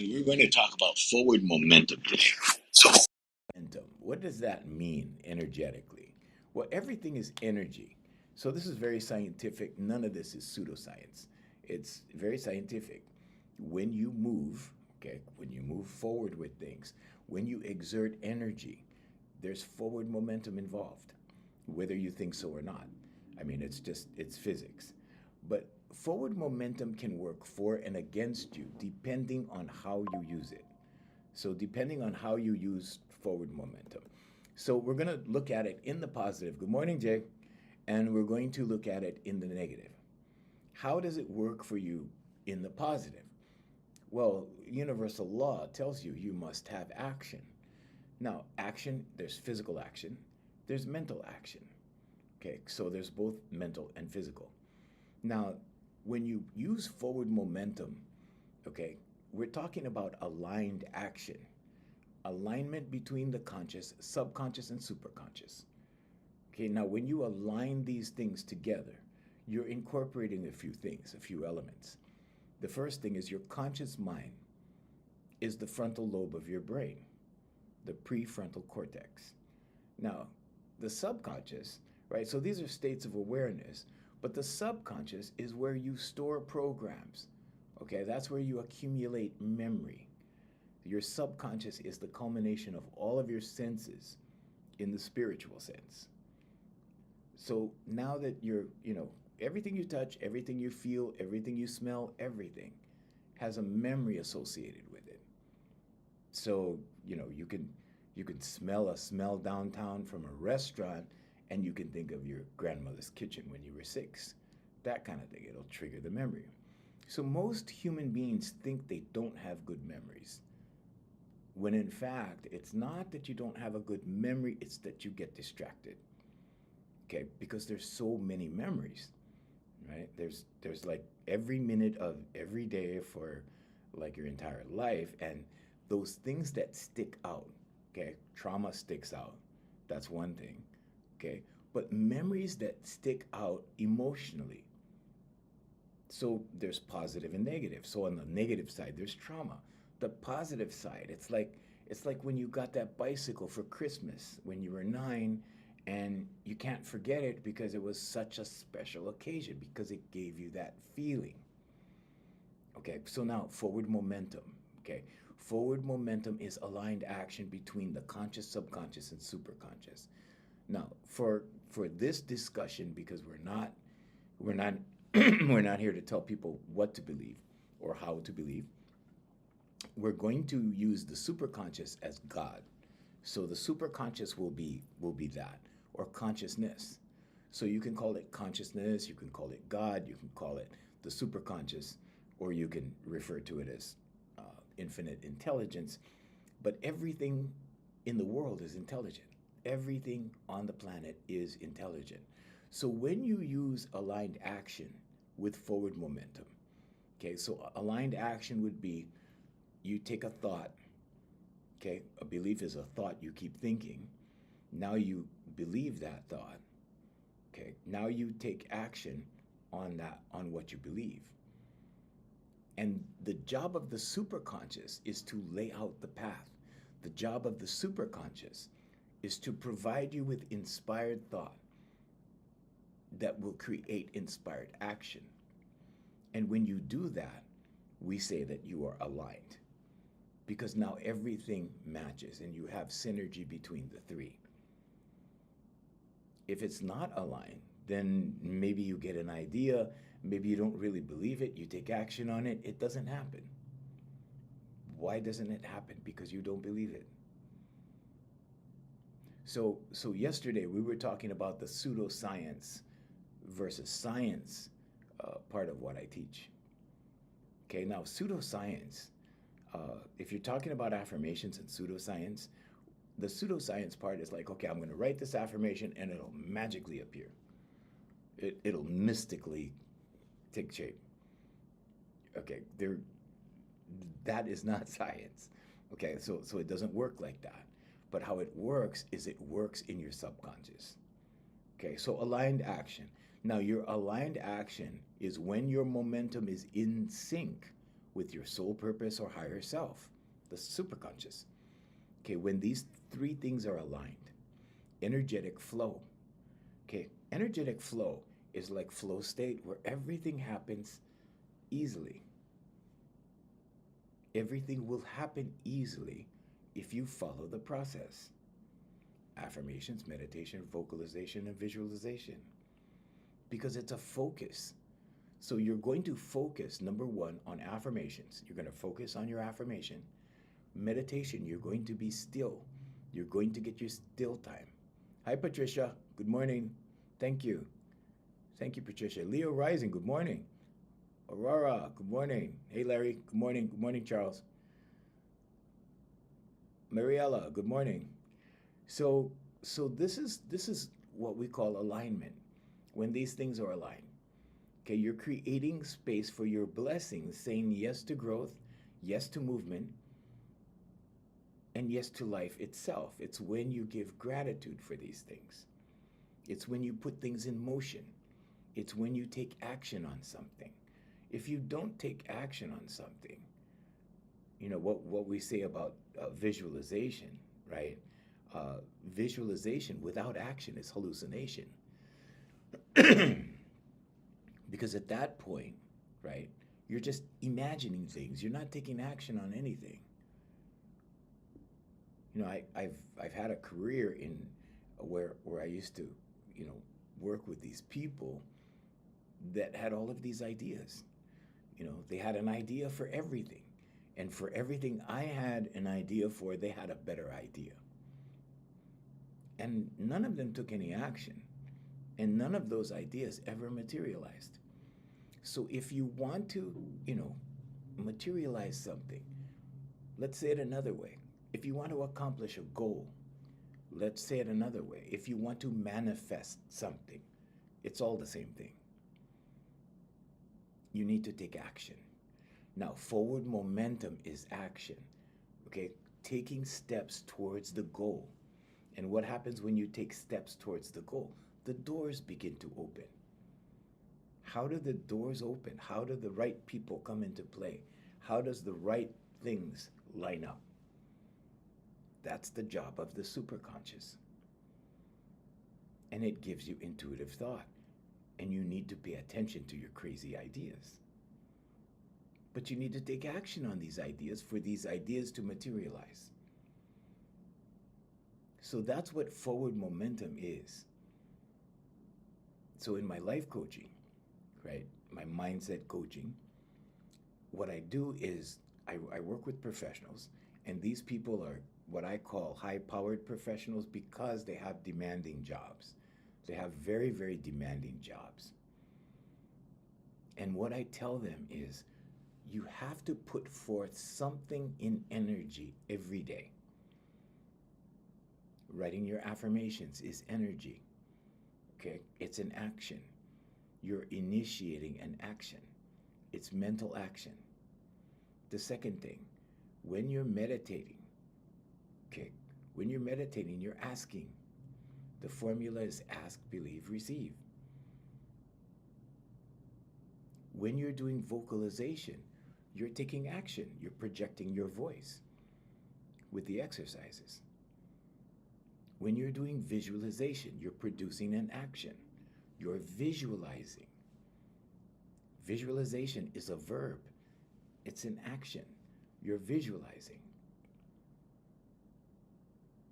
We're going to talk about forward momentum today. So, Momentum. What does that mean energetically? Well, everything is energy. So this is very scientific. None of this is pseudoscience. It's very scientific. When you move, okay, when you move forward with things, when you exert energy, there's forward momentum involved, whether you think so or not. I mean, it's physics. But forward momentum can work for and against you depending on how you use it. So, depending on how you use forward momentum. So, we're going to look at it in the positive. Good morning, Jay. And we're going to look at it in the negative. How does it work for you in the positive? Well, universal law tells you you must have action. Now, action, there's physical action, there's mental action. Okay, so there's both mental and physical. Now, when you use forward momentum, okay, we're talking about aligned action, alignment between the conscious, subconscious, and superconscious. Okay, now when you align these things together, you're incorporating a few things, a few elements. The first thing is your conscious mind is the frontal lobe of your brain, the prefrontal cortex. Now, the subconscious, right? So these are states of awareness, but the subconscious is where you store programs. Okay, that's where you accumulate memory. Your subconscious is the culmination of all of your senses in the spiritual sense. So now that everything you touch, everything you feel, everything you smell, everything has a memory associated with it. So, you can smell a smell downtown from a restaurant and you can think of your grandmother's kitchen when you were 6. That kind of thing. It'll trigger the memory. So most human beings think they don't have good memories. When in fact, it's not that you don't have a good memory, it's that you get distracted. Okay? Because there's so many memories, right? There's like every minute of every day for like your entire life, and those things that stick out, okay? Trauma sticks out. That's one thing. Okay? But memories that stick out emotionally. So there's positive and negative. So on the negative side, there's trauma. The positive side, it's like when you got that bicycle for Christmas when you were 9 and you can't forget it because it was such a special occasion because it gave you that feeling. Okay, so now forward momentum. Okay, forward momentum is aligned action between the conscious, subconscious, and superconscious. Now, for this discussion, because we're not we're not here to tell people what to believe or how to believe. We're going to use the superconscious as God. So the superconscious will be that, or consciousness. So you can call it consciousness, you can call it God, you can call it the superconscious, or you can refer to it as infinite intelligence. But everything in the world is intelligent. Everything on the planet is intelligent. So when you use aligned action with forward momentum, okay, so aligned action would be you take a thought, okay, a belief is a thought you keep thinking. Now you believe that thought, okay, now you take action on that, on what you believe. And the job of the superconscious is to lay out the path. The job of the superconscious is to provide you with inspired thought that will create inspired action. And when you do that, we say that you are aligned because now everything matches and you have synergy between the three. If it's not aligned, then maybe you get an idea, maybe you don't really believe it, you take action on it, it doesn't happen. Why doesn't it happen? Because you don't believe it. So yesterday we were talking about the pseudoscience versus science part of what I teach. Okay, now pseudoscience, if you're talking about affirmations and pseudoscience, the pseudoscience part is like, okay, I'm going to write this affirmation and it'll magically appear. It'll mystically take shape. Okay, that is not science. Okay, so it doesn't work like that. But how it works is it works in your subconscious. Okay, so aligned action. Now, your aligned action is when your momentum is in sync with your soul purpose or higher self, the superconscious. Okay, when these three things are aligned, energetic flow. Okay, energetic flow is like flow state where everything happens easily. Everything will happen easily if you follow the process. Affirmations, meditation, vocalization, and visualization. Because it's a focus. So you're going to focus, number one, on affirmations. You're going to focus on your affirmation. Meditation, you're going to be still. You're going to get your still time. Hi, Patricia. Good morning. Thank you. Thank you, Patricia. Leo Rising, good morning. Aurora, good morning. Hey, Larry, good morning. Good morning, Charles. Mariella, good morning. So this is what we call alignment. When these things are aligned. Okay, you're creating space for your blessings, saying yes to growth, yes to movement, and yes to life itself. It's when you give gratitude for these things. It's when you put things in motion. It's when you take action on something. If you don't take action on something, you know what we say about visualization, right? Visualization without action is hallucination. Because at that point, right, you're just imagining things. You're not taking action on anything. You know, I've had a career in where I used to, you know, work with these people that had all of these ideas. You know, they had an idea for everything. And for everything I had an idea for, they had a better idea. And none of them took any action. And none of those ideas ever materialized. So if you want to, you know, materialize something, let's say it another way. If you want to accomplish a goal, let's say it another way. If you want to manifest something, it's all the same thing. You need to take action. Now, forward momentum is action, okay? Taking steps towards the goal. And what happens when you take steps towards the goal? The doors begin to open. How do the doors open? How do the right people come into play? How does the right things line up? That's the job of the superconscious. And it gives you intuitive thought. And you need to pay attention to your crazy ideas. But you need to take action on these ideas for these ideas to materialize. So that's what forward momentum is. So in my life coaching, right, my mindset coaching, what I do is I work with professionals, and these people are what I call high-powered professionals because they have demanding jobs. They have very, very demanding jobs. And what I tell them is, you have to put forth something in energy every day. Writing your affirmations is energy. Okay? It's an action. You're initiating an action. It's mental action. The second thing, when you're meditating, okay, when you're meditating, you're asking. The formula is ask, believe, receive. When you're doing vocalization, you're taking action. You're projecting your voice with the exercises. When you're doing visualization, you're producing an action. You're visualizing. Visualization is a verb. It's an action. You're visualizing.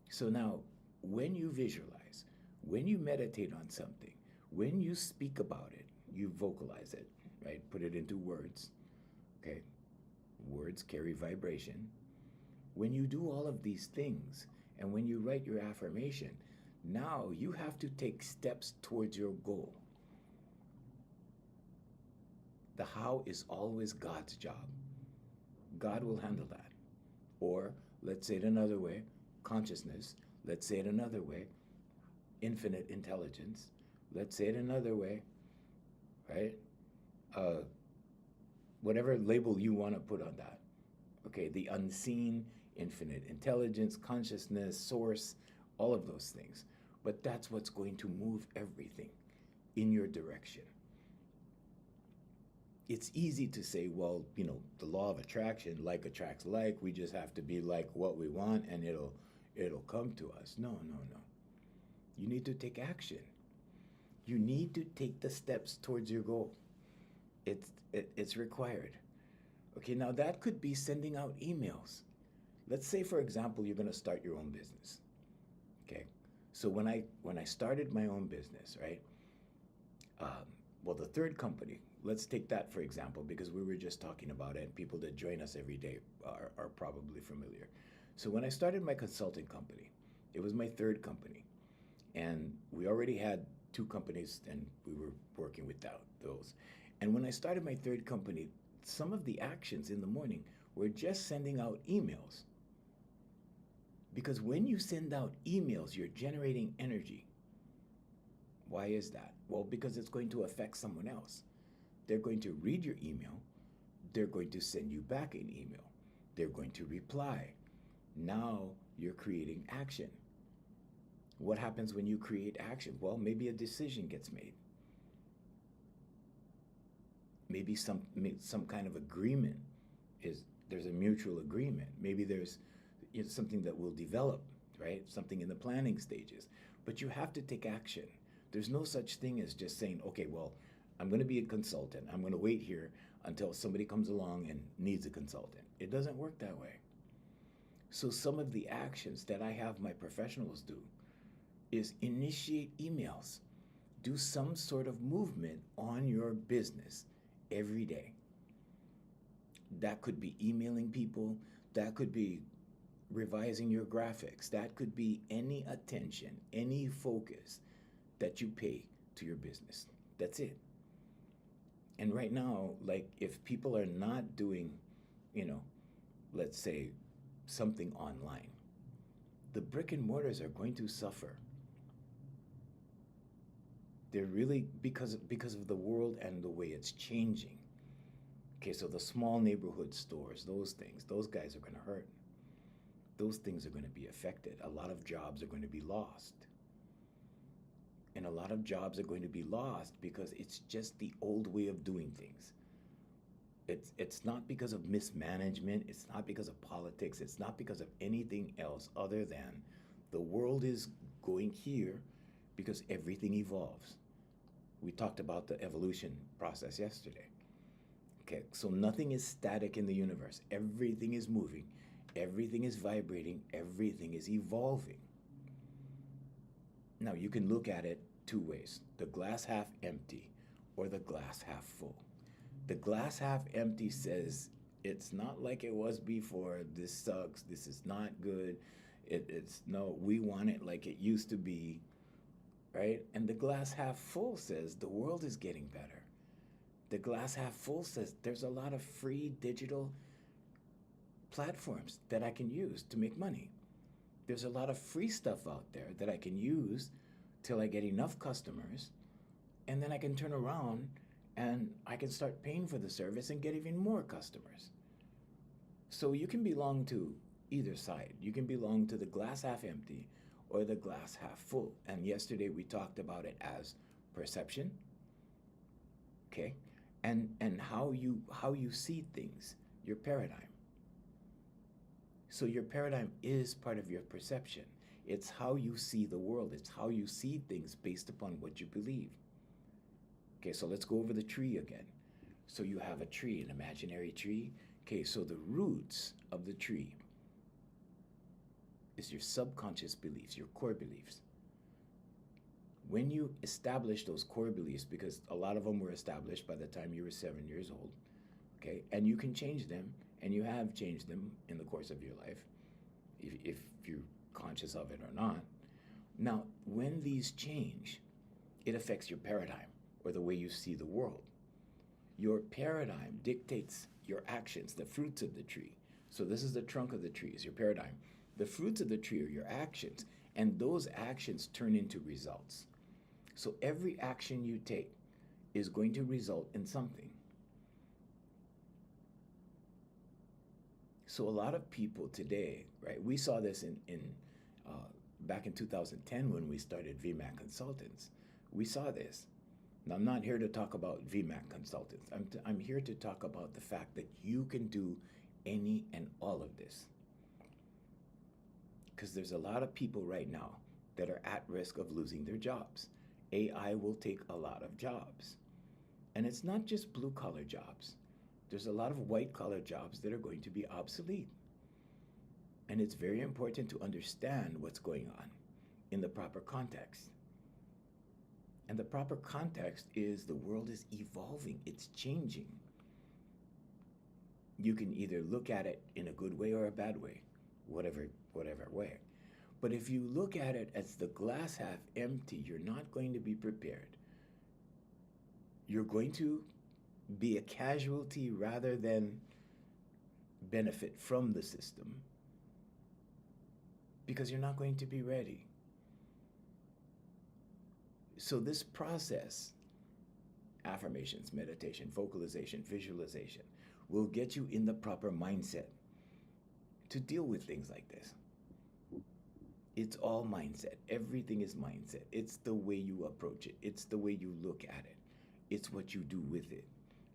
So now, when you visualize, when you meditate on something, when you speak about it, you vocalize it, right? Put it into words, okay? Words carry vibration. When you do all of these things, and when you write your affirmation, now you have to take steps towards your goal. The how is always God's job. God will handle that. Or, let's say it another way, consciousness. Let's say it another way, infinite intelligence. Let's say it another way, right? Whatever label you want to put on that. Okay, the unseen, infinite intelligence, consciousness, source, all of those things. But that's what's going to move everything in your direction. it's easy to say, well, the law of attraction, like attracts like, we just have to be like what we want and it'll come to us. No, no, no. You need to take action. You need to take the steps towards your goal. It's required. Okay, now that could be sending out emails. Let's say, for example, you're going to start your own business. Okay, so when I started my own business, right? Um, well, the third company. Let's take that for example, because we were just talking about it, and people that join us every day are probably familiar. So when I started my consulting company, it was my third company, and we already had two companies, and we were working without those. And when I started my third company, some of the actions in the morning were just sending out emails. Because when you send out emails, you're generating energy. Why is that? Well, because it's going to affect someone else. They're going to read your email. They're going to send you back an email. They're going to reply. Now you're creating action. What happens when you create action? Well, maybe a decision gets made. Maybe some kind of agreement there's a mutual agreement. Maybe there's something that will develop, right? Something in the planning stages. But you have to take action. There's no such thing as just saying, okay, well, I'm going to be a consultant. I'm going to wait here until somebody comes along and needs a consultant. It doesn't work that way. So some of the actions that I have my professionals do is initiate emails. Do some sort of movement on your business every day. That could be emailing people. That could be revising your graphics. That could be any attention, any focus that you pay to your business. That's it. And right now, like if people are not doing, you know, let's say something online, the brick and mortars are going to suffer. They're really because of the world and the way it's changing. Okay, so the small neighborhood stores, those guys are going to hurt. Those things are going to be affected. A lot of jobs are going to be lost. And a lot of jobs are going to be lost because it's just the old way of doing things. It's not because of mismanagement, it's not because of politics, it's not because of anything else other than the world is going here because everything evolves. We talked about the evolution process yesterday. Okay, so nothing is static in the universe. Everything is moving, everything is vibrating, everything is evolving. Now, you can look at it two ways: the glass half empty or the glass half full. The glass half empty says, it's not like it was before. This sucks. This is not good. It's no, we want it like it used to be, right? And the glass half full says, the world is getting better. The glass half full says, there's a lot of free digital platforms that I can use to make money. There's a lot of free stuff out there that I can use till I get enough customers, and then I can turn around and I can start paying for the service and get even more customers. So you can belong to either side. You can belong to the glass half empty or the glass half full. And yesterday we talked about it as perception, okay, and how you see things, your paradigm. So your paradigm is part of your perception. It's how you see the world. It's how you see things based upon what you believe. Okay, so let's go over the tree again. So you have a tree, an imaginary tree. Okay, so the roots of the tree is your subconscious beliefs, your core beliefs. When you establish those core beliefs, because a lot of them were established by the time you were 7 years old, okay, and you can change them, and you have changed them in the course of your life, if you're conscious of it or not. Now, when these change, it affects your paradigm or the way you see the world. Your paradigm dictates your actions, the fruits of the tree. So this is the trunk of the tree, is your paradigm. The fruits of the tree are your actions, and those actions turn into results. So every action you take is going to result in something. So a lot of people today, right? We saw this in back in 2010 when we started VMAC Consultants. We saw this. Now, I'm not here to talk about VMAC Consultants. I'm here to talk about the fact that you can do any and all of this. Because there's a lot of people right now that are at risk of losing their jobs. AI will take a lot of jobs. And it's not just blue collar jobs, there's a lot of white collar jobs that are going to be obsolete. And it's very important to understand what's going on in the proper context. And the proper context is the world is evolving, it's changing. You can either look at it in a good way or a bad way, whatever way. But if you look at it as the glass half empty, you're not going to be prepared. You're going to be a casualty rather than benefit from the system because you're not going to be ready. So this process, affirmations, meditation, vocalization, visualization, will get you in the proper mindset to deal with things like this. It's all mindset. Everything is mindset. It's the way you approach it. It's the way you look at it. It's what you do with it.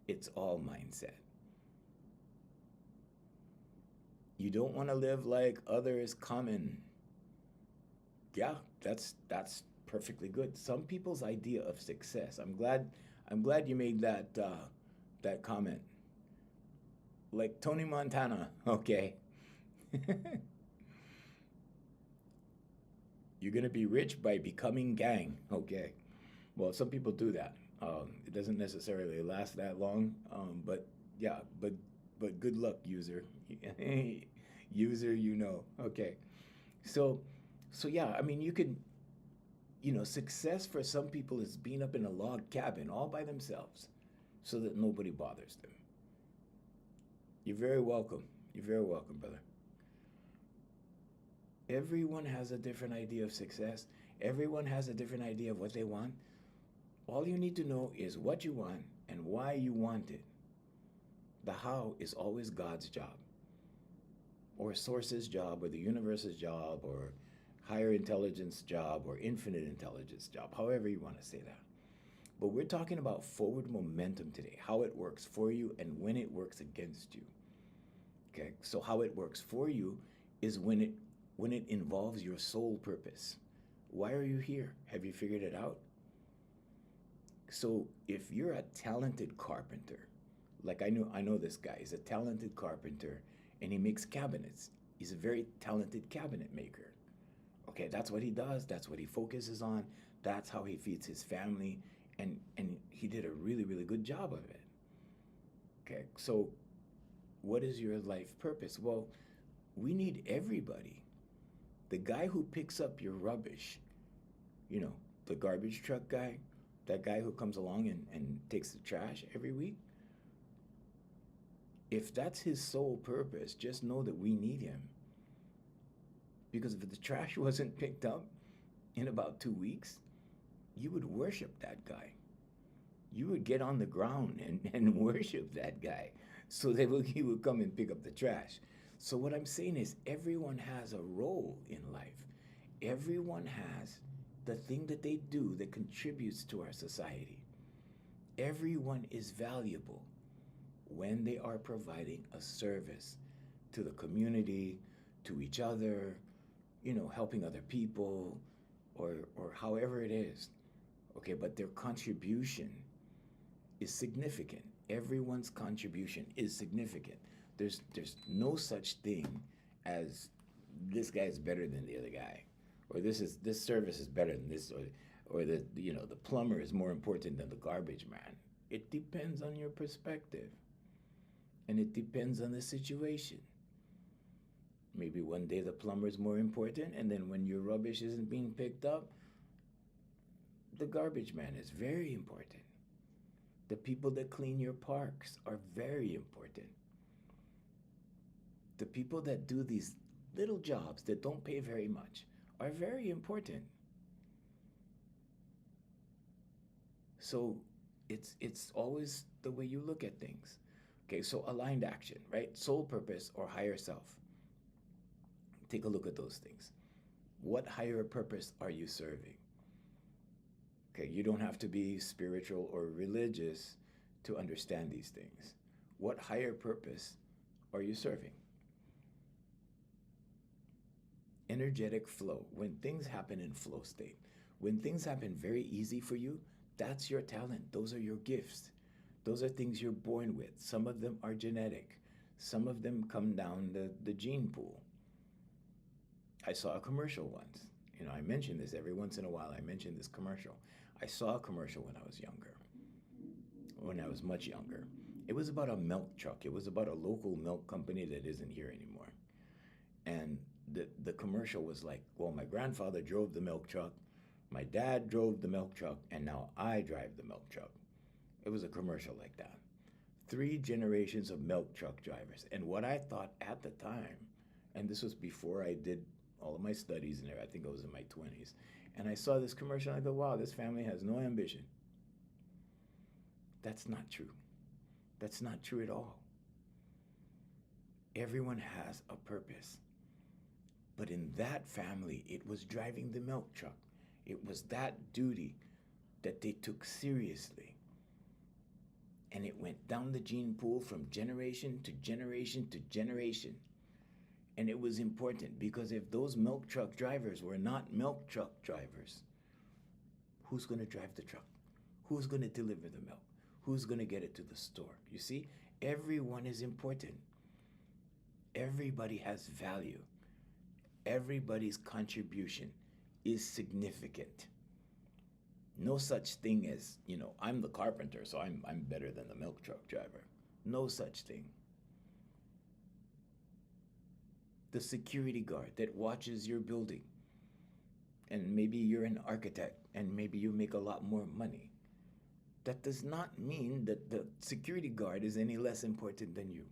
It's all mindset. You don't want to live like others common. Yeah, that's perfectly good. Some people's idea of success. I'm glad you made that that comment. Like Tony Montana, okay. You're gonna be rich by becoming gang, okay. Well, some people do that. It doesn't necessarily last that long, but yeah, but good luck, user. User, okay. So yeah, I mean, you can, success for some people is being up in a log cabin all by themselves so that nobody bothers them. You're very welcome. You're very welcome, brother. Everyone has a different idea of success. Everyone has a different idea of what they want. All you need to know is what you want and why you want it. The how is always God's job, or Source's job, or the universe's job, or higher intelligence job, or infinite intelligence job, however you want to say that. But we're talking about forward momentum today, how it works for you and when it works against you. Okay, so how it works for you is when it involves your sole purpose. Why are you here? Have you figured it out? So if you're a talented carpenter, like I know this guy, he's a talented carpenter and he makes cabinets. He's a very talented cabinet maker. Okay, that's what he does, that's what he focuses on, that's how he feeds his family, and he did a really, really good job of it. Okay, so what is your life purpose? Well, we need everybody. The guy who picks up your rubbish, the garbage truck guy, that guy who comes along and takes the trash every week, if that's his sole purpose, just know that we need him. Because if the trash wasn't picked up in about 2 weeks, you would worship that guy. You would get on the ground and worship that guy so that he would come and pick up the trash. So what I'm saying is everyone has a role in life. Everyone has the thing that they do that contributes to our society. Everyone is valuable when they are providing a service to the community, to each other, helping other people, or however it is. Okay, but their contribution is significant. Everyone's contribution is significant. There's no such thing as this guy is better than the other guy, or this service is better than this, or the plumber is more important than the garbage man. It depends on your perspective, and it depends on the situation. Maybe one day the plumber is more important, and then when your rubbish isn't being picked up, the garbage man is very important. The people that clean your parks are very important. The people that do these little jobs that don't pay very much are very important. So it's always the way you look at things. Okay, so aligned action, right? Soul purpose or higher self. Take a look at those things. What higher purpose are you serving? Okay, you don't have to be spiritual or religious to understand these things. What higher purpose are you serving? Energetic flow. When things happen in flow state, when things happen very easy for you, that's your talent. Those are your gifts. Those are things you're born with. Some of them are genetic. Some of them come down the gene pool. I saw a commercial once. You know, I mention this every once in a while. I mention this commercial. I saw a commercial when I was younger, when I was much younger. It was about a milk truck. It was about a local milk company that isn't here anymore. And the commercial was like, well, my grandfather drove the milk truck, my dad drove the milk truck, and now I drive the milk truck. It was a commercial like that. 3 generations of milk truck drivers. And what I thought at the time, and this was before I did all of my studies and I think I was in my 20s, and I saw this commercial and I go, wow, this family has no ambition. That's not true. That's not true at all. Everyone has a purpose. But in that family, it was driving the milk truck. It was that duty that they took seriously. And it went down the gene pool from generation to generation to generation. And it was important because if those milk truck drivers were not milk truck drivers, who's going to drive the truck? Who's going to deliver the milk? Who's going to get it to the store? You see, everyone is important. Everybody has value. Everybody's contribution is significant. No such thing as, you know, I'm the carpenter, so I'm better than the milk truck driver. No such thing. The security guard that watches your building, and maybe you're an architect, and maybe you make a lot more money. That does not mean that the security guard is any less important than you.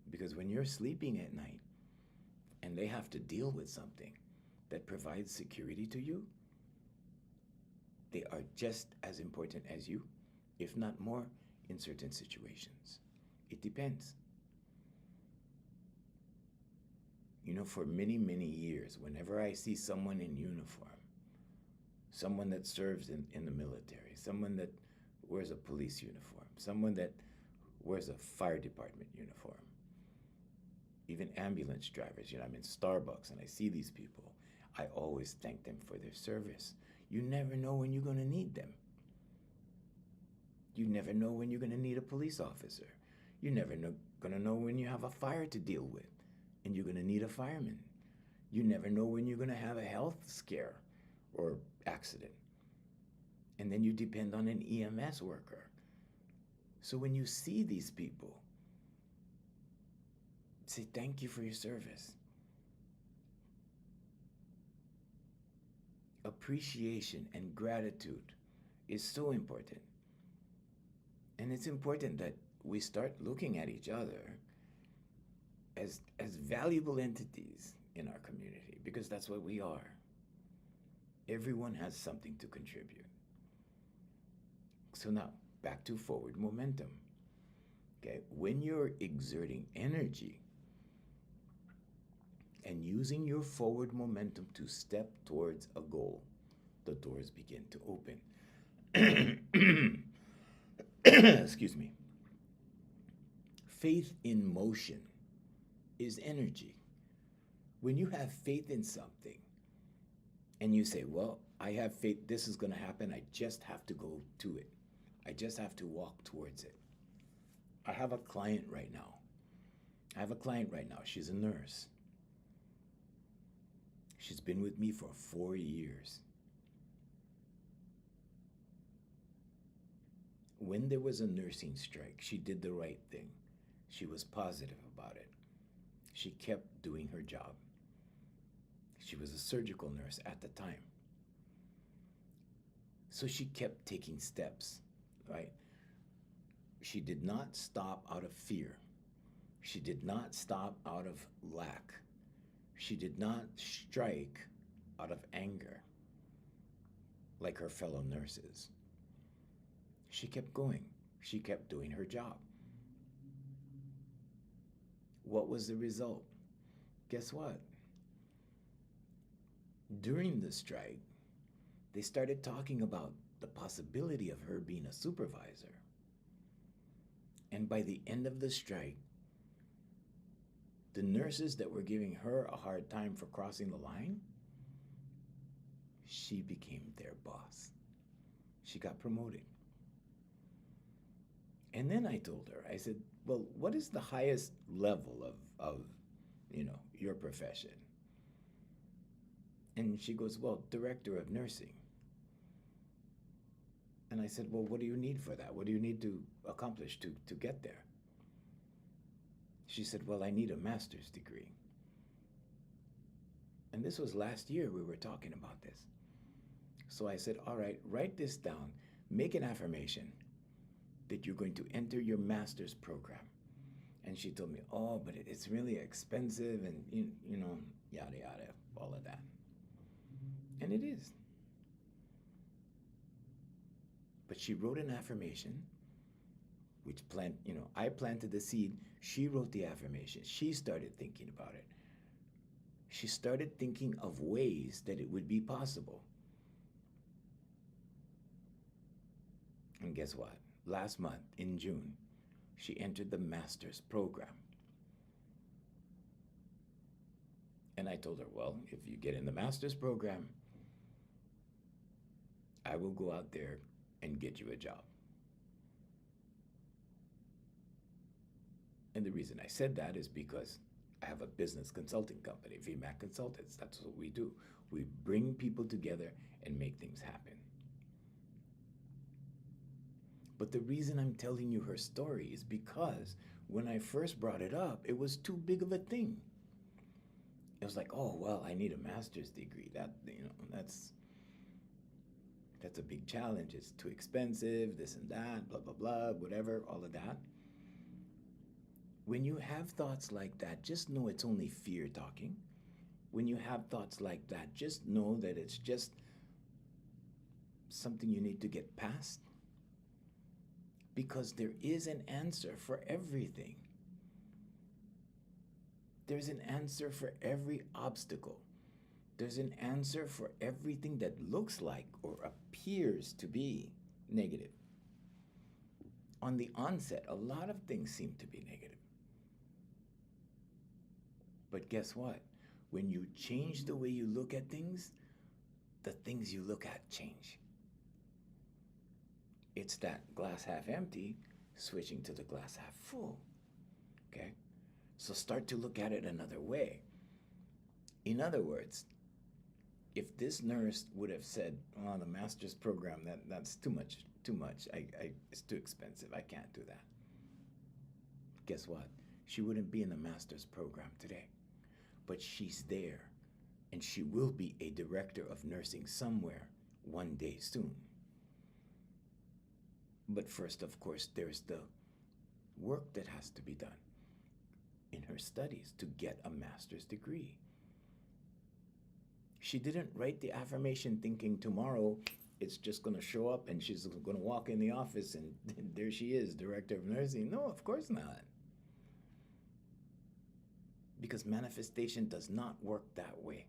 Because when you're sleeping at night, and they have to deal with something that provides security to you, they are just as important as you, if not more, in certain situations. It depends. You know, for many, many years, whenever I see someone in uniform, someone that serves in the military, someone that wears a police uniform, someone that wears a fire department uniform, even ambulance drivers, you know, I'm in Starbucks and I see these people, I always thank them for their service. You never know when you're going to need them. You never know when you're going to need a police officer. You're never going to know when you have a fire to deal with and you're going to need a fireman. You never know when you're going to have a health scare or accident. And then you depend on an EMS worker. So when you see these people, say thank you for your service. Appreciation and gratitude is so important. And it's important that we start looking at each other as valuable entities in our community, because that's what we are. Everyone has something to contribute. So now, back to forward momentum. Okay, when you're exerting energy and using your forward momentum to step towards a goal, the doors begin to open. Excuse me. Faith in motion is energy. When you have faith in something and you say, well, I have faith, this is going to happen, I just have to go to it. I just have to walk towards it. I have a client right now. She's a nurse. She's been with me for 4 years. When there was a nursing strike, she did the right thing. She was positive about it. She kept doing her job. She was a surgical nurse at the time. So she kept taking steps, right? She did not stop out of fear. She did not stop out of lack. She did not strike out of anger like her fellow nurses. She kept going. She kept doing her job. What was the result? Guess what? During the strike, they started talking about the possibility of her being a supervisor. And by the end of the strike, the nurses that were giving her a hard time for crossing the line, she became their boss. She got promoted. And then I told her, I said, well, what is the highest level of your profession? And she goes, well, director of nursing. And I said, well, what do you need for that? What do you need to accomplish to get there? She said, well, I need a master's degree. And this was last year we were talking about this. So I said, all right, write this down, make an affirmation that you're going to enter your master's program. And she told me, oh, but it's really expensive and, yada, yada, all of that. And it is. But she wrote an affirmation, which I planted the seed. She wrote the affirmation. She started thinking about it. She started thinking of ways that it would be possible. And guess what? Last month, in June, she entered the master's program. And I told her, well, if you get in the master's program, I will go out there and get you a job. And the reason I said that is because I have a business consulting company, VMAC Consultants. That's what we do. We bring people together and make things happen. But the reason I'm telling you her story is because when I first brought it up, it was too big of a thing. It was like, oh, well, I need a master's degree. That's a big challenge. It's too expensive, this and that, blah, blah, blah, whatever, all of that. When you have thoughts like that, just know it's only fear talking. When you have thoughts like that, just know that it's just something you need to get past. Because there is an answer for everything. There's an answer for every obstacle. There's an answer for everything that looks like or appears to be negative. On the onset, a lot of things seem to be negative. But guess what? When you change the way you look at things, the things you look at change. It's that glass half empty switching to the glass half full. Okay? So start to look at it another way. In other words, if this nurse would have said, oh, the master's program, that's too much. It's too expensive. I can't do that. Guess what? She wouldn't be in the master's program today. But she's there, and she will be a director of nursing somewhere one day soon. But first, of course, there's the work that has to be done in her studies to get a master's degree. She didn't write the affirmation thinking tomorrow it's just going to show up and she's going to walk in the office and there she is, director of nursing. No, of course not. Because manifestation does not work that way.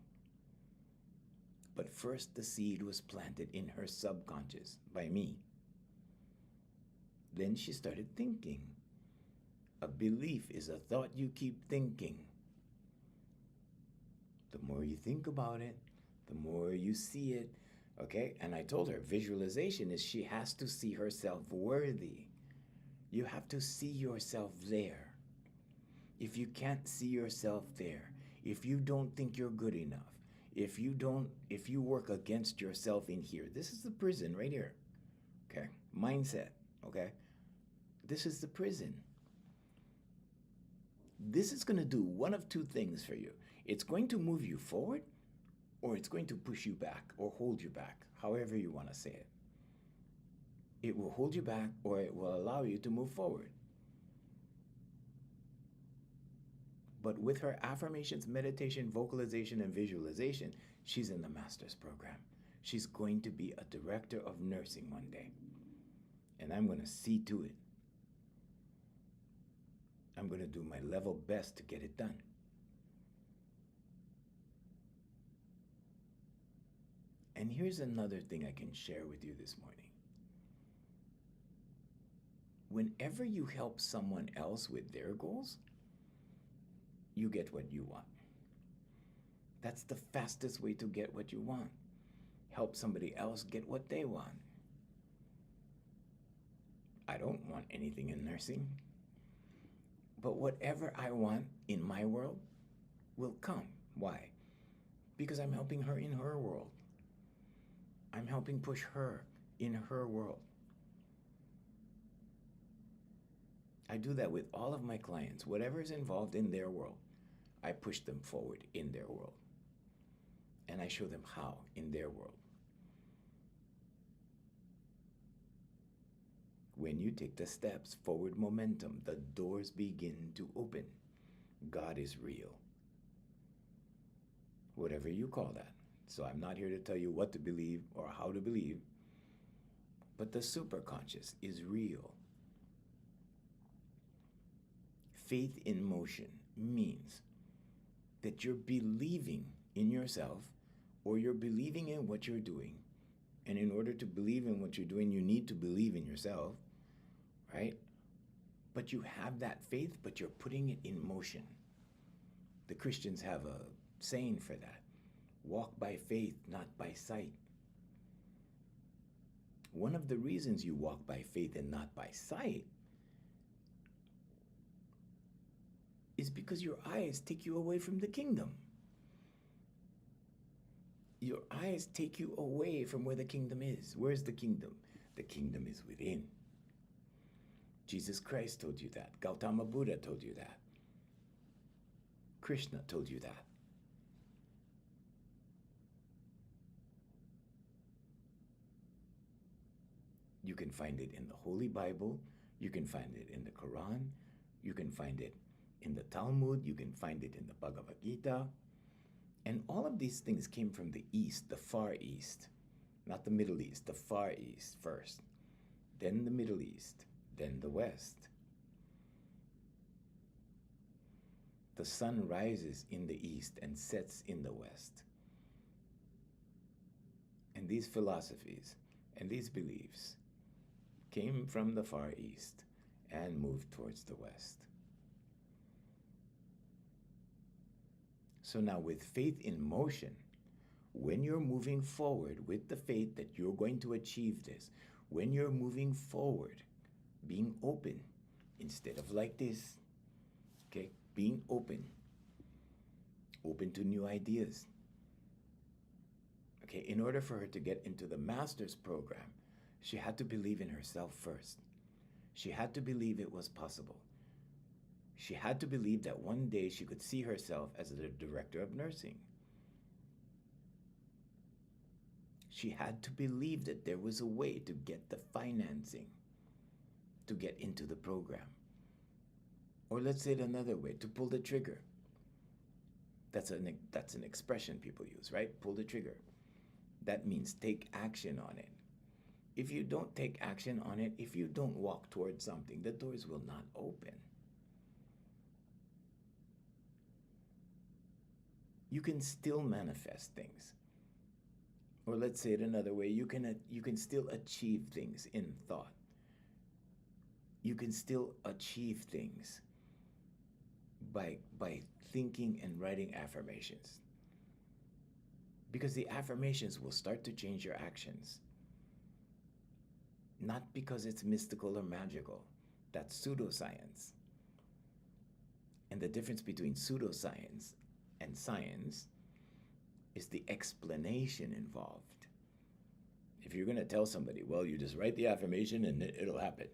But first, the seed was planted in her subconscious by me. Then she started thinking. A belief is a thought you keep thinking. The more you think about it, the more you see it. Okay? And I told her visualization is she has to see herself worthy. You have to see yourself there. If you can't see yourself there, if you don't think you're good enough, if you work against yourself in here, this is the prison right here. Okay? Mindset. Okay? This is the prison. This is going to do one of two things for you. It's going to move you forward, or it's going to push you back or hold you back, however you want to say it. It will hold you back, or it will allow you to move forward. But with her affirmations, meditation, vocalization, and visualization, she's in the master's program. She's going to be a director of nursing one day. And I'm going to see to it. I'm going to do my level best to get it done. And here's another thing I can share with you this morning. Whenever you help someone else with their goals, you get what you want. That's the fastest way to get what you want. Help somebody else get what they want. I don't want anything in nursing, but whatever I want in my world will come. Why? Because I'm helping her in her world. I'm helping push her in her world. I do that with all of my clients. Whatever is involved in their world, I push them forward in their world. And I show them how in their world. When you take the steps, forward momentum, the doors begin to open. God is real. Whatever you call that. So I'm not here to tell you what to believe or how to believe, but the superconscious is real. Faith in motion means that you're believing in yourself or you're believing in what you're doing. And in order to believe in what you're doing, you need to believe in yourself, right? But you have that faith, but you're putting it in motion. The Christians have a saying for that. Walk by faith, not by sight. One of the reasons you walk by faith and not by sight is because your eyes take you away from the kingdom. Your eyes take you away from where the kingdom is. Where's the kingdom? The kingdom is within. Jesus Christ told you that. Gautama Buddha told you that. Krishna told you that. You can find it in the Holy Bible. You can find it in the Quran. You can find it in the Talmud. You can find it in the Bhagavad Gita. And all of these things came from the East, the Far East. Not the Middle East, the Far East first. Then the Middle East. Then the West. The sun rises in the East and sets in the West. And these philosophies and these beliefs came from the Far East and moved towards the West. So now with faith in motion, when you're moving forward with the faith that you're going to achieve this, when you're moving forward, being open instead of like this, okay, being open to new ideas. Okay, in order for her to get into the master's program, she had to believe in herself first. She had to believe it was possible. She had to believe that one day she could see herself as the director of nursing. She had to believe that there was a way to get the financing to get into the program. Or let's say it another way, to pull the trigger. That's an expression people use, right? Pull the trigger. That means take action on it. If you don't take action on it, if you don't walk towards something, the doors will not open. You can still manifest things. Or let's say it another way, you can still achieve things in thought. You can still achieve things by thinking and writing affirmations. Because the affirmations will start to change your actions. Not because it's mystical or magical. That's pseudoscience. And the difference between pseudoscience and science is the explanation involved. If you're going to tell somebody, well, you just write the affirmation and it'll happen.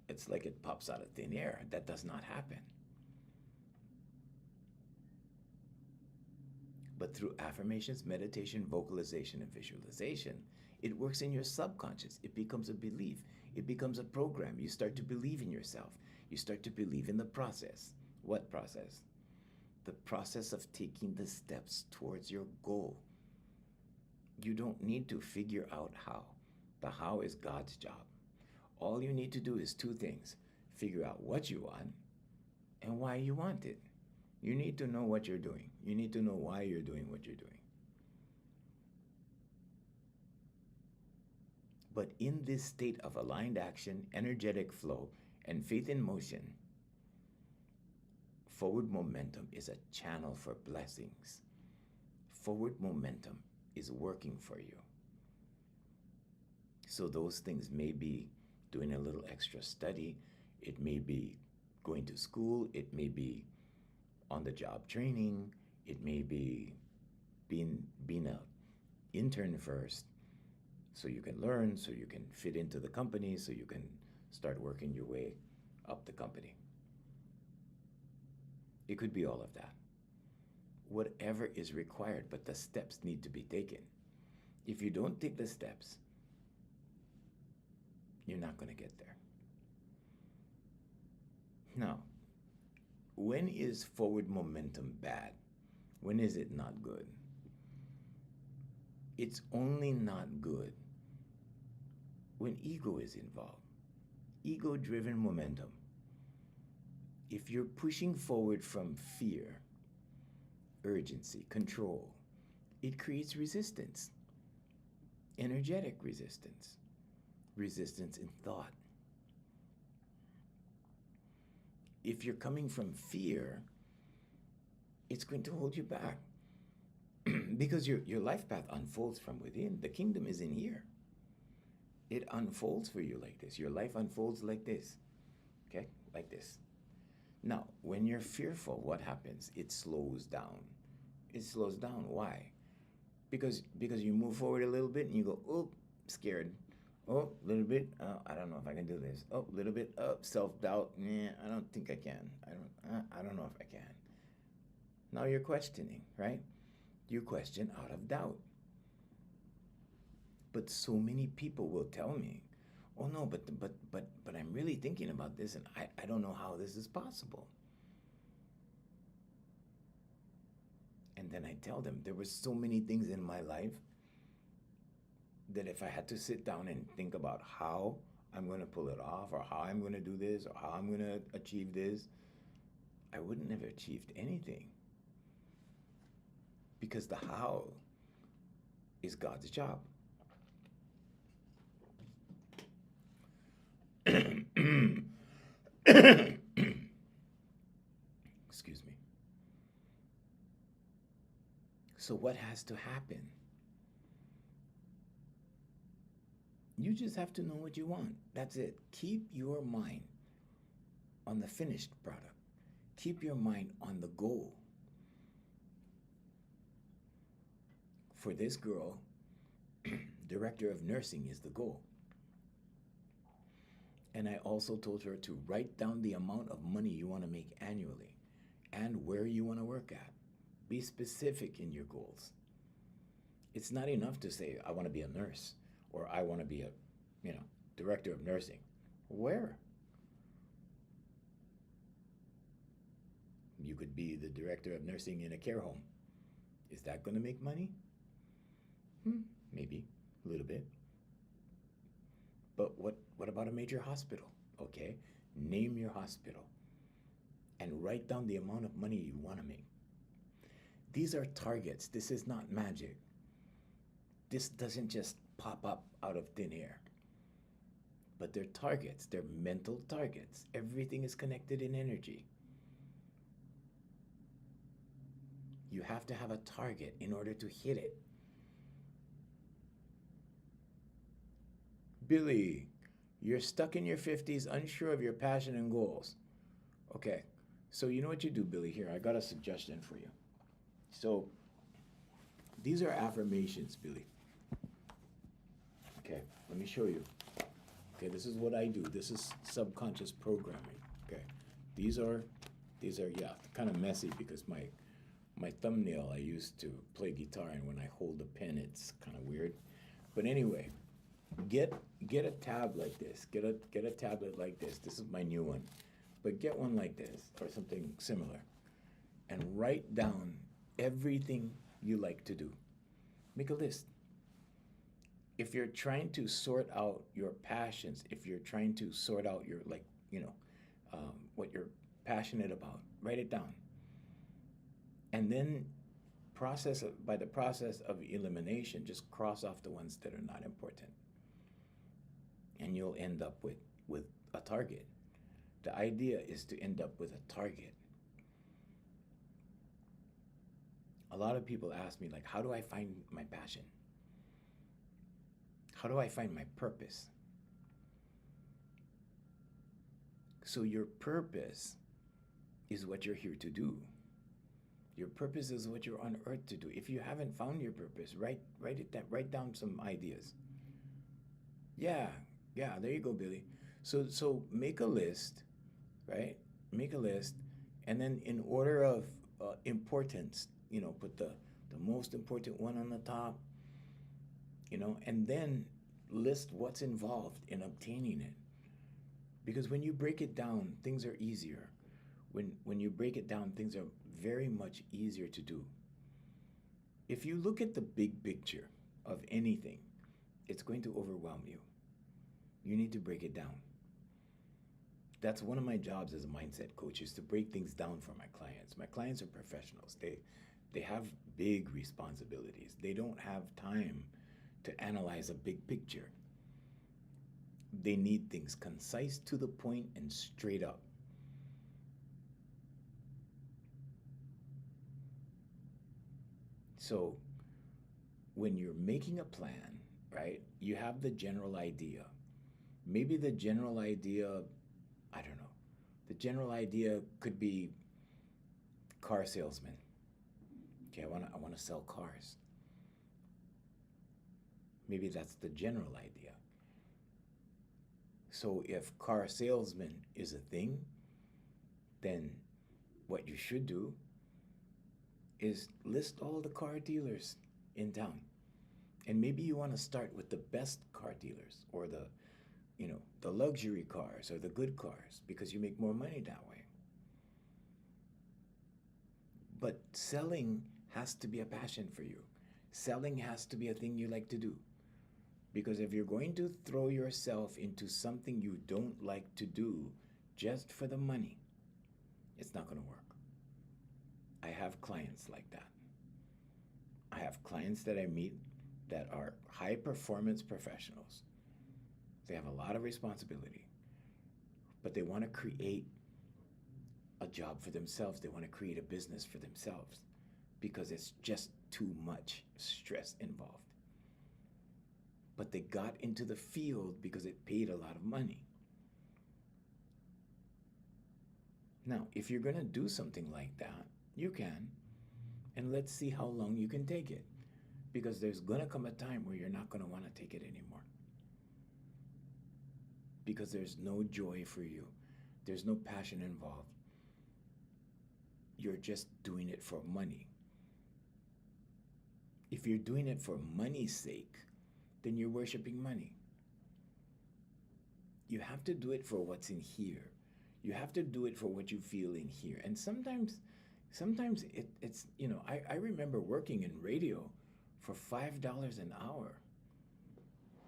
It's like it pops out of thin air. That does not happen. But through affirmations, meditation, vocalization, and visualization, it works in your subconscious. It becomes a belief. It becomes a program. You start to believe in yourself. You start to believe in the process. What process? The process of taking the steps towards your goal. You don't need to figure out how. The how is God's job. All you need to do is two things. Figure out what you want and why you want it. You need to know what you're doing. You need to know why you're doing what you're doing. But in this state of aligned action, energetic flow, and faith in motion, forward momentum is a channel for blessings. Forward momentum is working for you. So those things may be doing a little extra study. It may be going to school. It may be on-the-job training. It may be being an intern first, so you can learn, so you can fit into the company, so you can start working your way up the company. It could be all of that. Whatever is required, but the steps need to be taken. If you don't take the steps, you're not going to get there. Now, when is forward momentum bad? When is it not good? It's only not good when ego is involved. Ego-driven momentum. If you're pushing forward from fear, urgency, control, it creates resistance. Energetic resistance. Resistance in thought. If you're coming from fear, it's going to hold you back. Because your life path unfolds from within. The kingdom is in here. It unfolds for you like this. Your life unfolds like this. Okay? Like this. Now, when you're fearful, what happens? It slows down. It slows down. Why? Because you move forward a little bit and you go, oh, scared. Oh, a little bit. I don't know if I can do this. Oh, a little bit. Oh, self-doubt. I don't think I can. I don't know if I can. Now you're questioning, right? You question out of doubt. But so many people will tell me, oh no, but I'm really thinking about this and I don't know how this is possible. And then I tell them there were so many things in my life that if I had to sit down and think about how I'm going to pull it off or how I'm going to do this or how I'm going to achieve this, I wouldn't have achieved anything. Because the how is God's job. Excuse me. So what has to happen? You just have to know what you want. That's it. Keep your mind on the finished product. Keep your mind on the goal. For this girl, director of nursing is the goal. And I also told her to write down the amount of money you want to make annually and where you want to work at. Be specific in your goals. It's not enough to say, I want to be a nurse or I want to be a, director of nursing. Where? You could be the director of nursing in a care home. Is that going to make money? Maybe a little bit. But what about a major hospital? Okay, name your hospital and write down the amount of money you want to make. These are targets. This is not magic. This doesn't just pop up out of thin air. But they're targets. They're mental targets. Everything is connected in energy. You have to have a target in order to hit it. Billy, you're stuck in your 50s, unsure of your passion and goals. Okay, so you know what you do, Billy? Here, I got a suggestion for you. So, these are affirmations, Billy. Okay, let me show you. Okay, this is what I do. This is subconscious programming. Okay, these are yeah, kind of messy because my thumbnail, I used to play guitar, and when I hold the pen, it's kind of weird. But anyway, get a tab like this. Get a tablet like this. This is my new one. But get one like this or something similar. And write down everything you like to do. Make a list. If you're trying to sort out your passions, if you're trying to sort out your, what you're passionate about, write it down. And then by the process of elimination, just cross off the ones that are not important. and you'll end up with a target. The idea is to end up with a target. A lot of people ask me, like, how do I find my passion? How do I find my purpose? So your purpose is what you're here to do. Your purpose is what you're on earth to do. If you haven't found your purpose, write down some ideas. Yeah, yeah, there you go, Billy. So make a list, right? Make a list, and then in order of importance, put the most important one on the top, and then list what's involved in obtaining it. Because when you break it down, things are easier. When you break it down, things are very much easier to do. If you look at the big picture of anything, it's going to overwhelm you. You need to break it down. That's one of my jobs as a mindset coach, is to break things down for my clients. My clients are professionals. They have big responsibilities. They don't have time to analyze a big picture. They need things concise, to the point, and straight up. So when you're making a plan, right, you have the general idea. Maybe the general idea, I don't know, the general idea could be car salesman. Okay, I want to sell cars. Maybe that's the general idea. So if car salesman is a thing, then what you should do is list all the car dealers in town. And maybe you want to start with the best car dealers, or the luxury cars or the good cars, because you make more money that way. But selling has to be a passion for you. Selling has to be a thing you like to do. Because if you're going to throw yourself into something you don't like to do just for the money, it's not going to work. I have clients like that. I have clients that I meet that are high performance professionals. They have a lot of responsibility, but they want to create a job for themselves. They want to create a business for themselves because it's just too much stress involved. But they got into the field because it paid a lot of money. Now, if you're going to do something like that, you can. And let's see how long you can take it. Because there's going to come a time where you're not going to want to take it anymore. Because there's no joy for you. There's no passion involved. You're just doing it for money. If you're doing it for money's sake, then you're worshiping money. You have to do it for what's in here. You have to do it for what you feel in here. And sometimes it's, I remember working in radio for $5 an hour.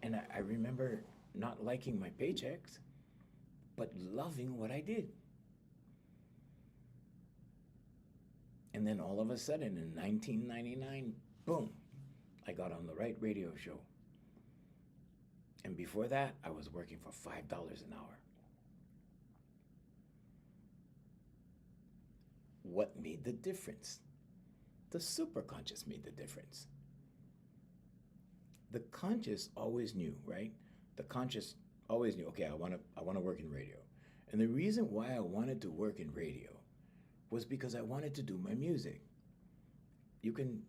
And I remember not liking my paychecks, but loving what I did. And then all of a sudden in 1999, boom, I got on the right radio show. And before that, I was working for $5 an hour. What made the difference? The superconscious made the difference. The conscious always knew, right? The conscious always knew, okay, I want to work in radio. And the reason why I wanted to work in radio was because I wanted to do my music. You can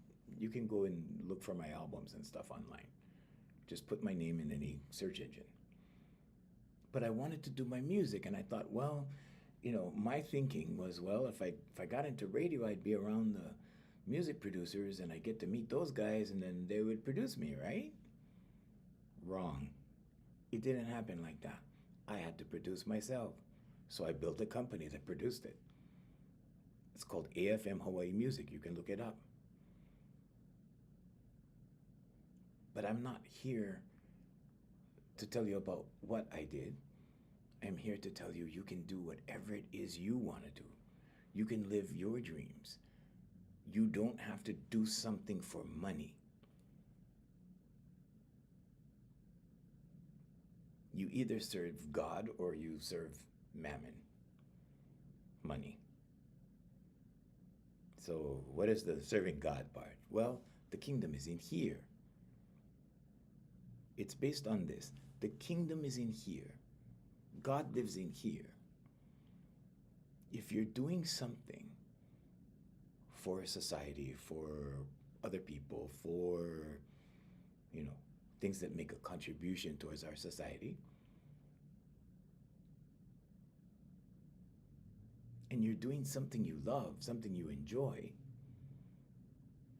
go and look for my albums and stuff online. Just put my name in any search engine. But I wanted to do my music, and I thought, well, my thinking was, well, if I got into radio, I'd be around the music producers and I get to meet those guys and then they would produce me, right? Wrong. It didn't happen like that. I had to produce myself. So I built a company that produced it. It's called AFM Hawaii Music. You can look it up. But I'm not here to tell you about what I did. I'm here to tell you you can do whatever it is you want to do. You can live your dreams. You don't have to do something for money. You either serve God or you serve mammon, money. So, what is the serving God part? Well, the kingdom is in here. It's based on this. The kingdom is in here. God lives in here. If you're doing something for society, for other people, for, things that make a contribution towards our society, and you're doing something you love, something you enjoy,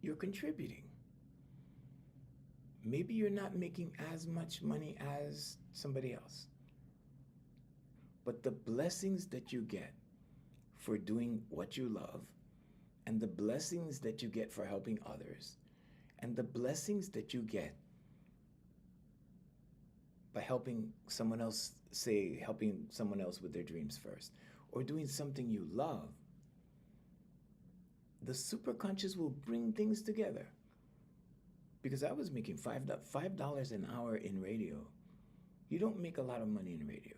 you're contributing. Maybe you're not making as much money as somebody else, but the blessings that you get for doing what you love, and the blessings that you get for helping others, and the blessings that you get by helping someone else with their dreams first, or doing something you love, the superconscious will bring things together. Because I was making $5 an hour in radio. You don't make a lot of money in radio.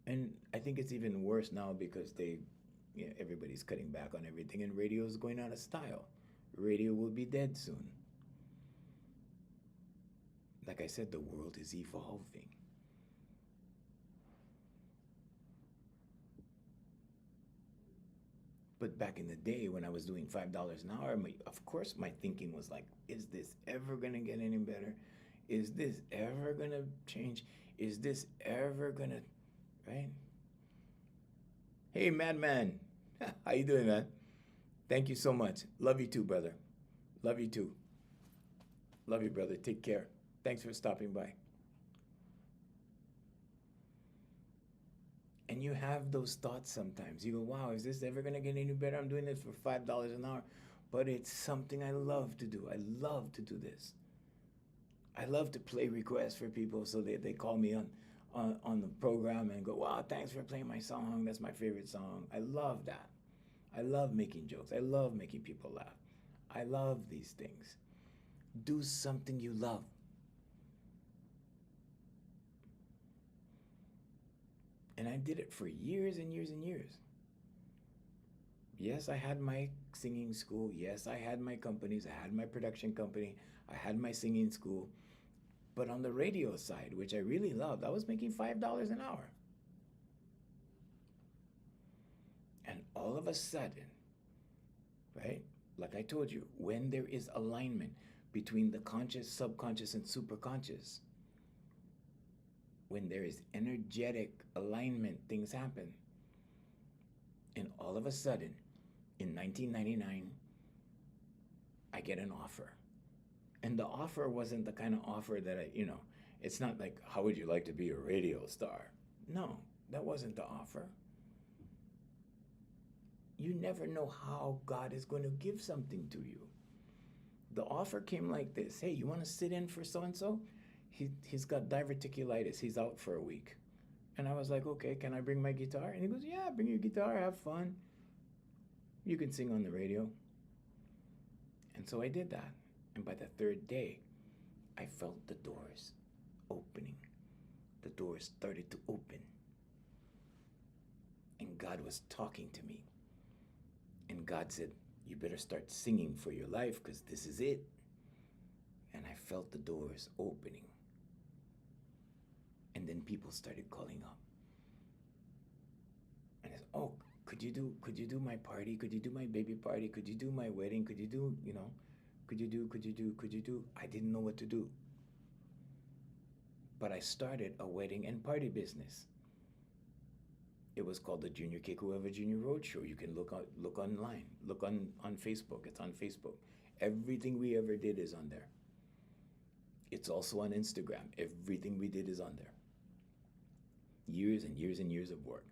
And I think it's even worse now because everybody's cutting back on everything, and radio is going out of style. Radio will be dead soon. Like I said, the world is evolving. But back in the day when I was doing $5 an hour, of course my thinking was like, is this ever going to get any better? Is this ever going to change? Is this ever going to, right? Hey, Madman. How you doing, man? Thank you so much. Love you too, brother. Love you too. Love you, brother. Take care. Thanks for stopping by. And you have those thoughts sometimes. You go, wow, is this ever going to get any better? I'm doing this for $5 an hour. But it's something I love to do. I love to do this. I love to play requests for people so they call me on the program and go, wow, thanks for playing my song. That's my favorite song. I love that. I love making jokes. I love making people laugh. I love these things. Do something you love. And I did it for years and years and years. Yes, I had my singing school. Yes, I had my companies. I had my production company. I had my singing school. But on the radio side, which I really loved, I was making $5 an hour. And all of a sudden, right, like I told you, when there is alignment between the conscious, subconscious, and superconscious, when there is energetic alignment, things happen. And all of a sudden, in 1999, I get an offer. And the offer wasn't the kind of offer that it's not like, how would you like to be a radio star? No, that wasn't the offer. You never know how God is going to give something to you. The offer came like this. Hey, you want to sit in for so-and-so? He's got diverticulitis. He's out for a week. And I was like, okay, can I bring my guitar? And he goes, yeah, bring your guitar, have fun. You can sing on the radio. And so I did that. And by the third day, I felt the doors opening. The doors started to open. And God was talking to me. And God said, you better start singing for your life because this is it. And I felt the doors opening. And then people started calling up. And I said, oh, could you do my party? Could you do my baby party? Could you do my wedding? Could you do, could you do? I didn't know what to do. But I started a wedding and party business. It was called the Junior Kekuewa Jr. Roadshow. You can look online, look on Facebook. It's on Facebook. Everything we ever did is on there. It's also on Instagram. Everything we did is on there. Years and years and years of work.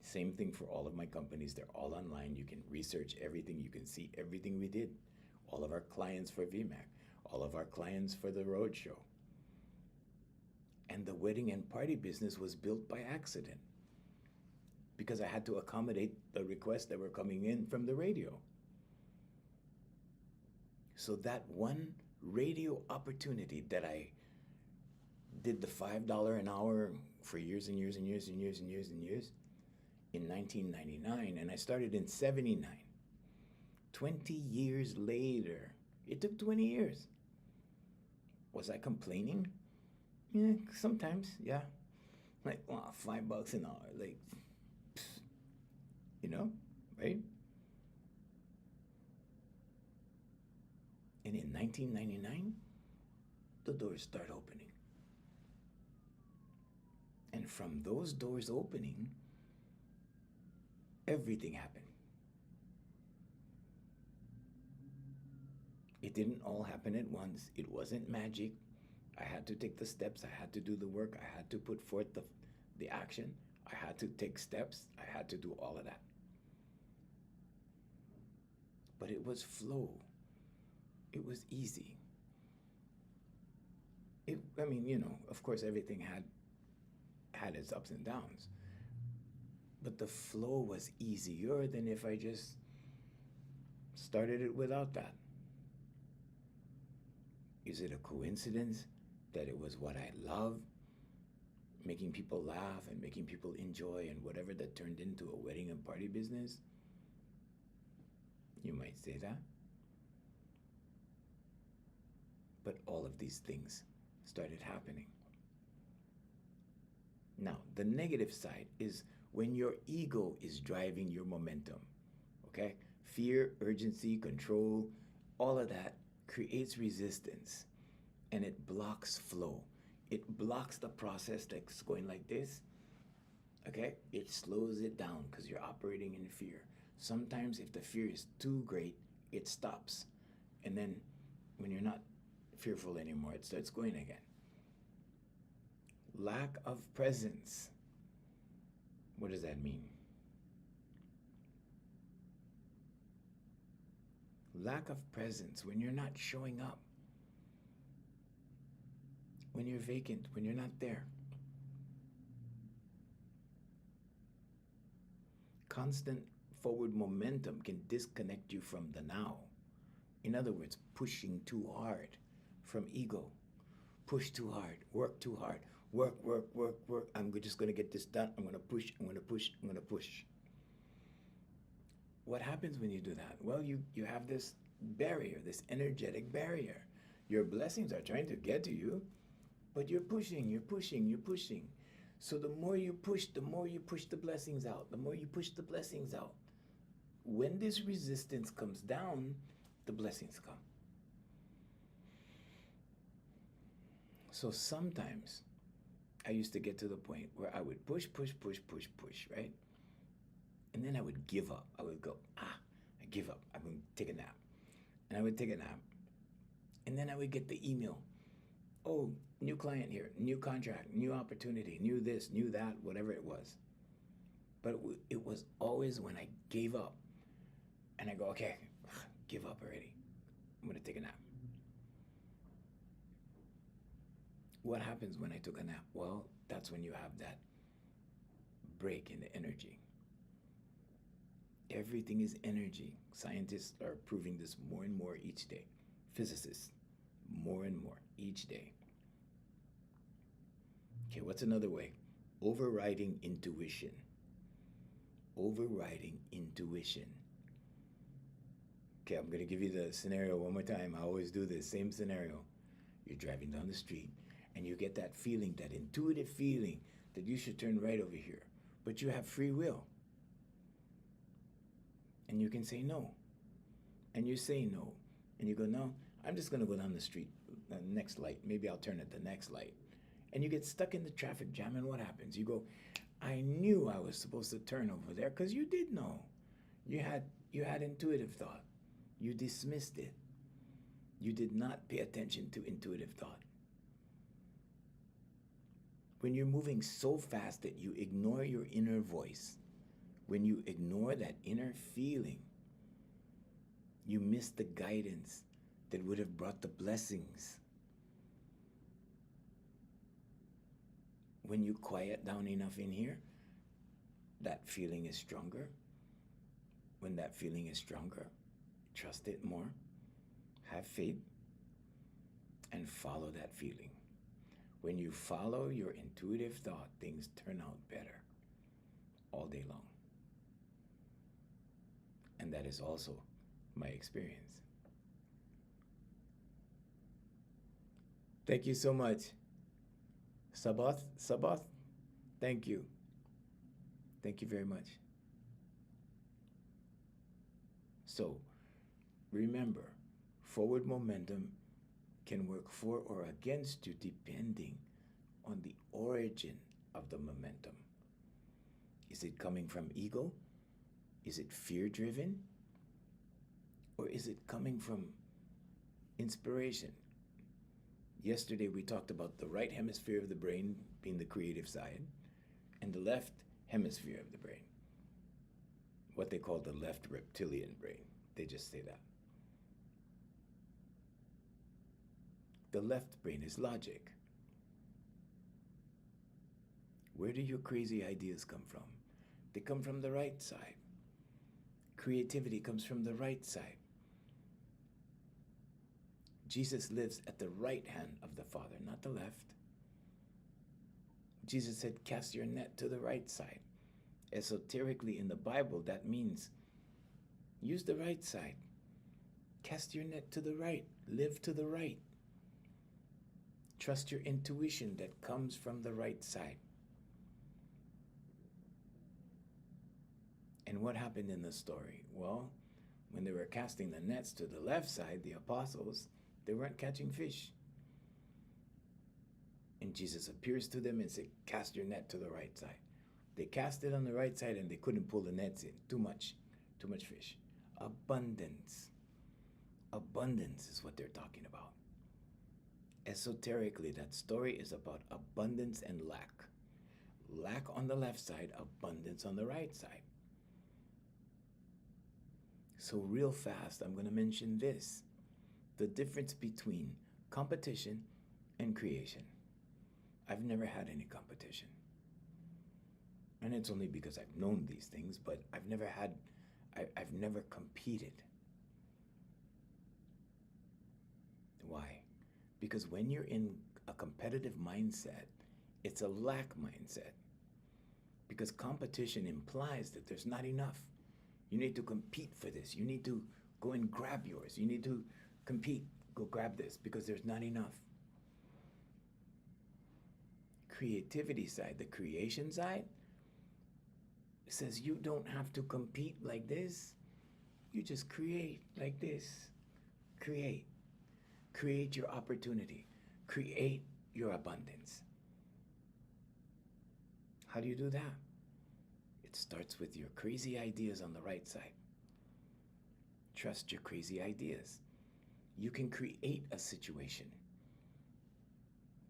Same thing for all of my companies. They're all online. You can research everything. You can see everything we did. All of our clients for VMAC. All of our clients for the roadshow. And the wedding and party business was built by accident because I had to accommodate the requests that were coming in from the radio. So that one radio opportunity that I did the $5 an hour for years and years and years and years and years and years in 1999, and I started in 79. 20 years later, it took 20 years. Was I complaining? Yeah, sometimes, yeah. Like, wow, $5 an hour, like, you know, right? And in 1999, the doors start opening. And from those doors opening, everything happened. It didn't all happen at once. It wasn't magic. I had to take the steps. I had to do the work. I had to put forth the action. I had to take steps. I had to do all of that. But it was flow. It was easy. I mean, you know, of course, everything had its ups and downs. But the flow was easier than if I just started it without that. Is it a coincidence that it was what I love? Making people laugh and making people enjoy and whatever that turned into a wedding and party business? You might say that. But all of these things started happening. Now, the negative side is when your ego is driving your momentum, okay? Fear, urgency, control, all of that creates resistance and it blocks flow. It blocks the process that's going like this, okay? It slows it down because you're operating in fear. Sometimes if the fear is too great, it stops. And then when you're not fearful anymore, it starts going again. Lack of presence. What does that mean? Lack of presence, when you're not showing up, when you're vacant, when you're not there. Constant forward momentum can disconnect you from the now. In other words, pushing too hard from ego. Push too hard, work too hard, work. I'm just going to get this done. I'm going to push. What happens when you do that? Well, you have this barrier, this energetic barrier. Your blessings are trying to get to you, but you're pushing. So the more you push the blessings out. The more you push the blessings out. When this resistance comes down, the blessings come. So sometimes I used to get to the point where I would push, right? And then I would give up. I would go, I give up. I'm going to take a nap. And I would take a nap. And then I would get the email. Oh, new client here, new contract, new opportunity, new this, new that, whatever it was. But it was always when I gave up. And I go, okay, give up already. I'm going to take a nap. What happens when I took a nap? Well, that's when you have that break in the energy. Everything is energy. Scientists are proving this more and more each day. Physicists, more and more each day. Okay, what's another way? Overriding intuition. Overriding intuition. Okay, I'm going to give you the scenario one more time. I always do this same scenario. You're driving down the street and you get that feeling, that intuitive feeling that you should turn right over here. But you have free will. And you can say no. And you say no. And you go, no, I'm just going to go down the street, the next light. Maybe I'll turn at the next light. And you get stuck in the traffic jam, and what happens? You go, I knew I was supposed to turn over there, because you did know. You had intuitive thought. You dismissed it. You did not pay attention to intuitive thought. When you're moving so fast that you ignore your inner voice, when you ignore that inner feeling, you miss the guidance that would have brought the blessings. When you quiet down enough in here, that feeling is stronger. When that feeling is stronger, trust it more. Have faith. and follow that feeling. When you follow your intuitive thought, things turn out better all day long. And that is also my experience. Thank you so much. Sabath, thank you. Thank you very much. So remember, forward momentum can work for or against you depending on the origin of the momentum. Is it coming from ego? Is it fear driven? Or is it coming from inspiration? Yesterday we talked about the right hemisphere of the brain being the creative side and the left hemisphere of the brain, what they call the left reptilian brain. They just say that. The left brain is logic. Where do your crazy ideas come from? They come from the right side. Creativity comes from the right side. Jesus lives at the right hand of the Father, not the left. Jesus said, cast your net to the right side. Esoterically in the Bible, that means use the right side. Cast your net to the right. Live to the right. Trust your intuition that comes from the right side. And what happened in the story? Well, when they were casting the nets to the left side, the apostles, they weren't catching fish. And Jesus appears to them and said, cast your net to the right side. They cast it on the right side and they couldn't pull the nets in. Too much fish. Abundance. Abundance is what they're talking about. Esoterically, that story is about abundance and lack. Lack on the left side, abundance on the right side. So real fast, I'm going to mention this. The difference between competition and creation. I've never had any competition. And it's only because I've known these things, but I've never competed. Why? Because when you're in a competitive mindset, it's a lack mindset. Because competition implies that there's not enough. You need to compete for this. You need to go and grab yours. You need to compete. Go grab this because there's not enough. Creativity side, the creation side, says you don't have to compete like this. You just create like this. Create. Create your opportunity. Create your abundance. How do you do that? It starts with your crazy ideas on the right side. Trust your crazy ideas. You can create a situation.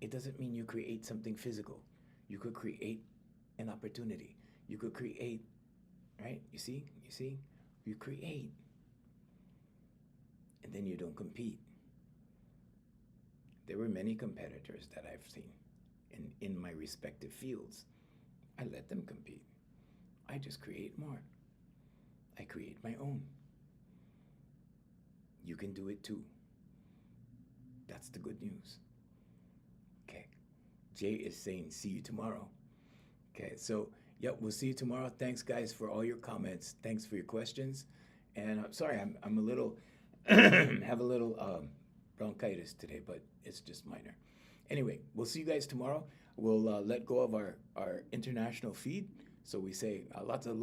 It doesn't mean you create something physical. You could create an opportunity. You could create, right? You see? You create. And then you don't compete. There were many competitors that I've seen in my respective fields. I let them compete. I just create more. I create my own. You can do it too. That's the good news. Okay. Jay is saying, see you tomorrow. Okay, so, yep, we'll see you tomorrow. Thanks, guys, for all your comments. Thanks for your questions. And I'm sorry, I'm a little, have a little bronchitis today, but it's just minor. Anyway, we'll see you guys tomorrow. We'll let go of our international feed. So we say lots of